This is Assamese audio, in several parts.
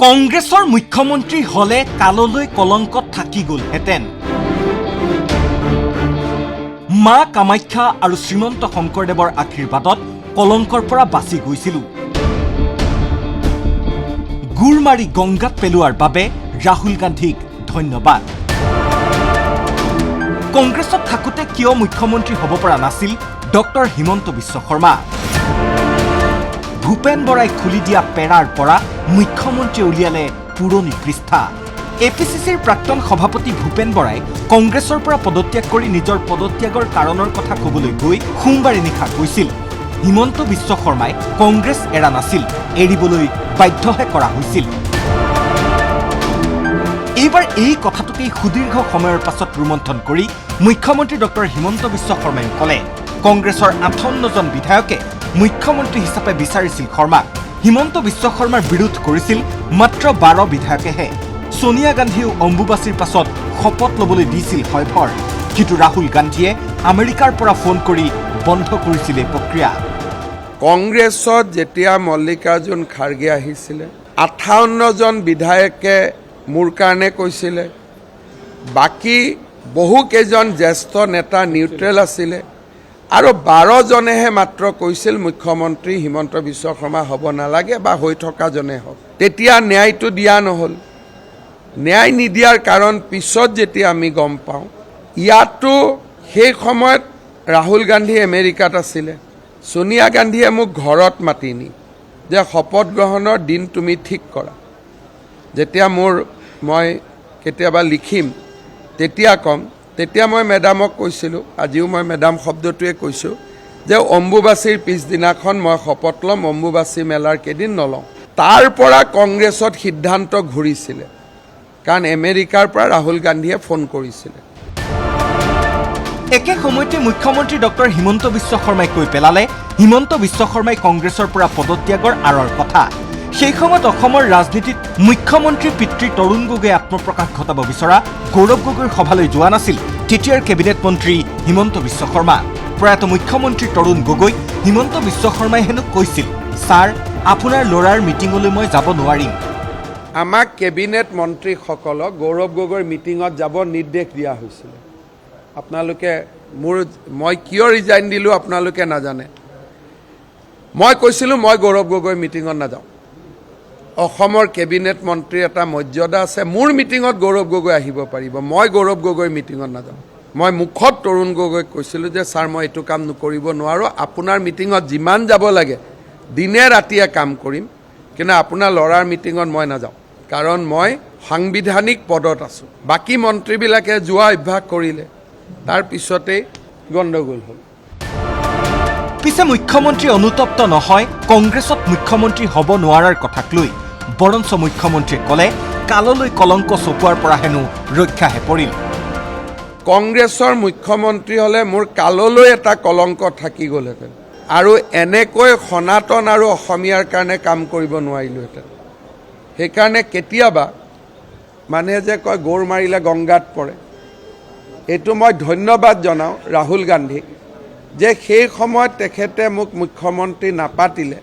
কংগ্ৰেছৰ মুখ্যমন্ত্ৰী হলে কাললৈ কলংকত থাকি গলহেঁতেন। মা কামাখ্যা আৰু শ্ৰীমন্ত শংকৰদেৱৰ আশীৰ্বাদত কলংকৰ পৰা বাচি গৈছিলো। গুৰ মাৰি গংগাত পেলোৱাৰ বাবে ৰাহুল গান্ধীক ধন্যবাদ। কংগ্ৰেছত থাকোঁতে কিয় মুখ্যমন্ত্ৰী হ'ব পৰা নাছিল ডক্টৰ হিমন্ত বিশ্ব শৰ্মা? ভূপেন বৰাই খুলি দিয়া পেৰাৰ পৰা মুখ্যমন্ত্ৰী উলিয়ালে পুৰণি পৃষ্ঠা। এপিচিচিৰ প্ৰাক্তন সভাপতি ভূপেন বৰাই কংগ্ৰেছৰ পৰা পদত্যাগ কৰি নিজৰ পদত্যাগৰ কাৰণৰ কথা ক'বলৈ গৈ সোমবাৰে নিশা কৈছিল, হিমন্ত বিশ্ব শৰ্মাই কংগ্ৰেছ এৰা নাছিল, এৰিবলৈ বাধ্যহে কৰা হৈছিল। এইবাৰ এই কথাটোকেই সুদীৰ্ঘ সময়ৰ পাছত ৰোমন্থন কৰি মুখ্যমন্ত্ৰী ডক্টৰ হিমন্ত বিশ্ব শৰ্মাই ক'লে, কংগ্ৰেছৰ 58জন বিধায়কে মুখ্যমন্ত্ৰী হিচাপে বিচাৰিছিল শৰ্মাক। হিমন্ত বিশ্ব শৰ্মাৰ বিৰোধ কৰিছিল মাত্ৰ 12 বিধায়কেহে। সোনিয়া গান্ধীয়েও অম্বুবাচীৰ পাছত শপত ল'বলৈ দিছিল হয়ভৰ, কিন্তু ৰাহুল গান্ধীয়ে আমেৰিকাৰ পৰা ফোন কৰি বন্ধ কৰিছিল এই প্ৰক্ৰিয়া। কংগ্ৰেছত যেতিয়া মল্লিকাৰ্জুন খাৰ্গে আহিছিলে 58জন বিধায়কে মোৰ কাৰণে কৈছিলে, বাকী বহুকেইজন জ্যেষ্ঠ নেতা নিউট্ৰেল আছিলে আৰু 12জনেহে মাত্ৰ কৈছিল মুখ্যমন্ত্ৰী হিমন্ত বিশ্ব শৰ্মা হ'ব নালাগে বা হৈ থকাজনে হওক। তেতিয়া ন্যায়টো দিয়া নহ'ল। ন্যায় নিদিয়াৰ কাৰণ পিছত যেতিয়া আমি গম পাওঁ, ইয়াতো সেই সময়ত ৰাহুল গান্ধী আমেৰিকাত আছিলে। সোনিয়া গান্ধীয়ে মোক ঘৰত মাতি নি যে শপত গ্ৰহণৰ দিন তুমি ঠিক কৰা। যেতিয়া মই কেতিয়াবা লিখিম তেতিয়া ক'ম, তেতিয়া মই মেডামক কৈছিলোঁ, আজিও মই মেডাম শব্দটোৱে কৈছোঁ, যে অম্বুবাচীৰ পিছদিনাখন মই শপত ল'ম, অম্বুবাচী মেলাৰ কেইদিন নলওঁ। তাৰ পৰা কংগ্ৰেছত সিদ্ধান্ত ঘূৰিছিলে, কাৰণ আমেৰিকাৰ পৰা ৰাহুল গান্ধীয়ে ফোন কৰিছিলে। একে সময়তে মুখ্যমন্ত্ৰী ডক্টৰ হিমন্ত বিশ্ব শৰ্মাই কৈ পেলালে হিমন্ত বিশ্ব শৰ্মাই কংগ্ৰেছৰ পৰা পদত্যাগৰ আঁৰৰ কথা। সেই সময়ত অসমৰ ৰাজনীতিত মুখ্যমন্ত্ৰীৰ পিতৃ তৰুণ গগৈয়ে আত্মপ্ৰকাশ ঘটাব বিচৰা গৌৰৱ গগৈৰ সভালৈ যোৱা নাছিল তেতিয়াৰ কেবিনেট মন্ত্ৰী হিমন্ত বিশ্ব শৰ্মা। প্ৰয়াত মুখ্যমন্ত্ৰী তৰুণ গগৈ হিমন্ত বিশ্ব শৰ্মাই হেনো কৈছিল, ছাৰ আপোনাৰ ল'ৰাৰ মিটিঙলৈ মই যাব নোৱাৰিম। আমাক কেবিনেট মন্ত্ৰীসকলক গৌৰৱ গগৈৰ মিটিঙত যাব নিৰ্দেশ দিয়া হৈছিল। আপোনালোকে মই কিয় ৰিজাইন দিলোঁ আপোনালোকে নাজানে। মই কৈছিলোঁ মই গৌৰৱ গগৈৰ মিটিঙত নাযাওঁ। অসমৰ কেবিনেট মন্ত্ৰীৰ এটা মৰ্যাদা আছে, মোৰ মিটিঙত গৌৰৱ গগৈ আহিব পাৰিব, মই গৌৰৱ গগৈৰ মিটিঙত নাযাওঁ। মই মুখত তৰুণ গগৈক কৈছিলোঁ যে ছাৰ মই এইটো কাম কৰিব নোৱাৰোঁ, আপোনাৰ মিটিঙত যিমান যাব লাগে দিনে ৰাতিয়ে কাম কৰিম, কিন্তু আপোনাৰ ল'ৰাৰ মিটিঙত মই নাযাওঁ, কাৰণ মই সাংবিধানিক পদত আছোঁ। বাকী মন্ত্ৰীবিলাকে যোৱা অভ্যাস কৰিলে, তাৰ পিছতেই গণ্ডগোল হ'ল। পিছে মুখ্যমন্ত্ৰী অনুতপ্ত নহয় কংগ্ৰেছত মুখ্যমন্ত্ৰী হ'ব নোৱাৰাৰ কথাক লৈ, বৰঞ্চ মুখ্যমন্ত্ৰীয়ে ক'লে কাললৈ কলংক চপোৱাৰ পৰা হেনো ৰক্ষাহে পৰিল। কংগ্ৰেছৰ মুখ্যমন্ত্ৰী হ'লে মোৰ কাললৈ এটা কলংক থাকি গ'লহেঁতেন আৰু এনেকৈ সনাতন আৰু অসমীয়াৰ কাৰণে কাম কৰিব নোৱাৰিলোহেঁতেন। সেইকাৰণে কেতিয়াবা মানুহে যে কয় গৌৰ মাৰিলে গংগাত পৰে, এইটো মই ধন্যবাদ জনাওঁ ৰাহুল গান্ধীক, যে সেই সময়ত তেখেতে মোক মুখ্যমন্ত্ৰী নাপাতিলে,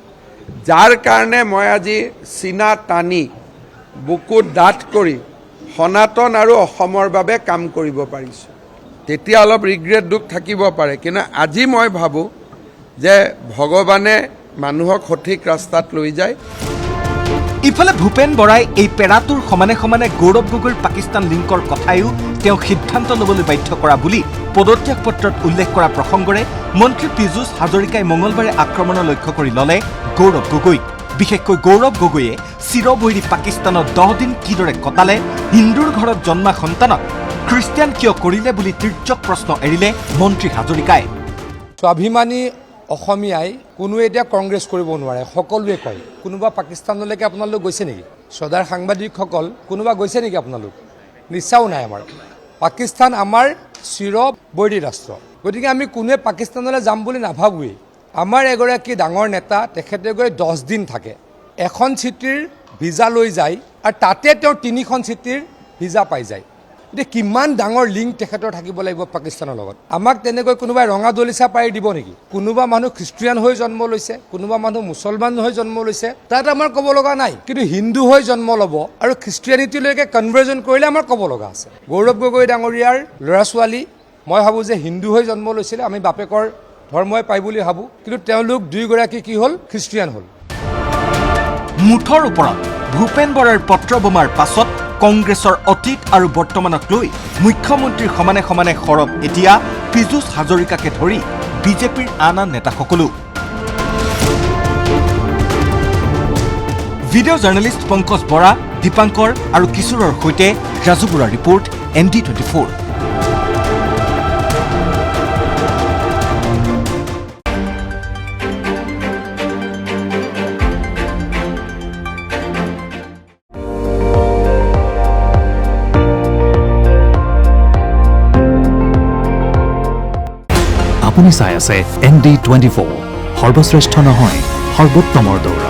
যাৰ কাৰণে মই আজি চীনা টানি বুকুত ডাঠ কৰি সনাতন আৰু অসমৰ বাবে কাম কৰিব পাৰিছোঁ। তেতিয়া অলপ ৰিগ্ৰেট দুখ থাকিব পাৰে, কিন্তু আজি মই ভাবোঁ যে ভগৱানে মানুহক সঠিক ৰাস্তাত লৈ যায়। ইফালে ভূপেন বৰাই এই পেৰাটোৰ সমানে সমানে গৌৰৱ গগৈৰ পাকিস্তান লিংকৰ কথায়ো তেওঁ সিদ্ধান্ত ল'বলৈ বাধ্য কৰা বুলি পদত্যাগ পত্ৰত উল্লেখ কৰা প্ৰসংগৰে মন্ত্ৰী পীযুষ হাজৰিকাই মঙলবাৰে আক্ৰমণৰ লক্ষ্য কৰি ল'লে গৌৰৱ গগৈক। বিশেষকৈ গৌৰৱ গগৈয়ে চিৰবৈৰী পাকিস্তানত 10 দিন কিদৰে কটালে, হিন্দুৰ ঘৰত জন্মা সন্তানক খ্ৰীষ্টিয়ান কিয় কৰিলে বুলি তীৰ্যক প্ৰশ্ন এৰিলে মন্ত্ৰী হাজৰিকাই। স্বাভিমানী অসমীয়াই কোনো এতিয়া কংগ্ৰেছ কৰিব নোৱাৰে, সকলোৱে কয়। কোনোবা পাকিস্তানলৈকে আপোনালোক গৈছে নেকি? শ্ৰদ্ধাৰ সাংবাদিকসকল, কোনোবা গৈছে নেকি আপোনালোক? নিশ্চাও নাই। আমাৰ পাকিস্তান আমাৰ চিৰবৈৰী ৰাষ্ট্ৰ, গতিকে আমি কোনোৱে পাকিস্তানলৈ যাম বুলি নাভাবোৱেই। আমাৰ এগৰাকী ডাঙৰ নেতা, তেখেতে গৈ 10 দিন থাকে, এখন চিঠিৰ ভিজা লৈ যায় আৰু তাতে তেওঁ 3খন চিঠিৰ ভিজা পাই যায়। এতিয়া কিমান ডাঙৰ লিংক তেখেতৰ থাকিব লাগিব পাকিস্তানৰ লগত আমাক তেনেকৈ কোনোবাই ৰঙা দলিচা পাৰি দিব নেকি কোনোবা মানুহ খ্ৰীষ্টিয়ান হৈ জন্ম লৈছে কোনোবা মানুহ মুছলমান হৈ জন্ম লৈছে তাত আমাৰ ক'ব লগা নাই কিন্তু হিন্দু হৈ জন্ম ল'ব আৰু খ্ৰীষ্টিয়ানিটিলৈকে কনভাৰ্জন কৰিলে আমাৰ ক'ব লগা আছে গৌৰৱ গগৈ ডাঙৰীয়াৰ ল'ৰা ছোৱালী মই ভাবোঁ যে হিন্দু হৈ জন্ম লৈছিলে আমি বাপেকৰ ধৰ্মই পাই বুলি ভাবোঁ কিন্তু তেওঁলোক দুয়োগৰাকী কি হ'ল খ্ৰীষ্টিয়ান হ'ল মুঠৰ ওপৰত ভূপেন বৰাৰ পত্ৰ বোমাৰ পাছত কংগ্ৰেছৰ অতীত আৰু বৰ্তমানক লৈ মুখ্যমন্ত্ৰীৰ সমানে সমানে সৰব এতিয়া পীযুষ হাজৰিকাকে ধৰি বিজেপিৰ আন আন নেতাসকলো ভিডিঅ' জাৰ্নেলিষ্ট পংকজ বৰা দীপাংকৰ আৰু কিশোৰৰ সৈতে ৰাজু বৰাৰ ৰিপৰ্ট ND24। আপুনি চাই আছে ND24 সৰ্বশ্ৰেষ্ঠ নহয় সৰ্বোত্তমৰ দৌৰ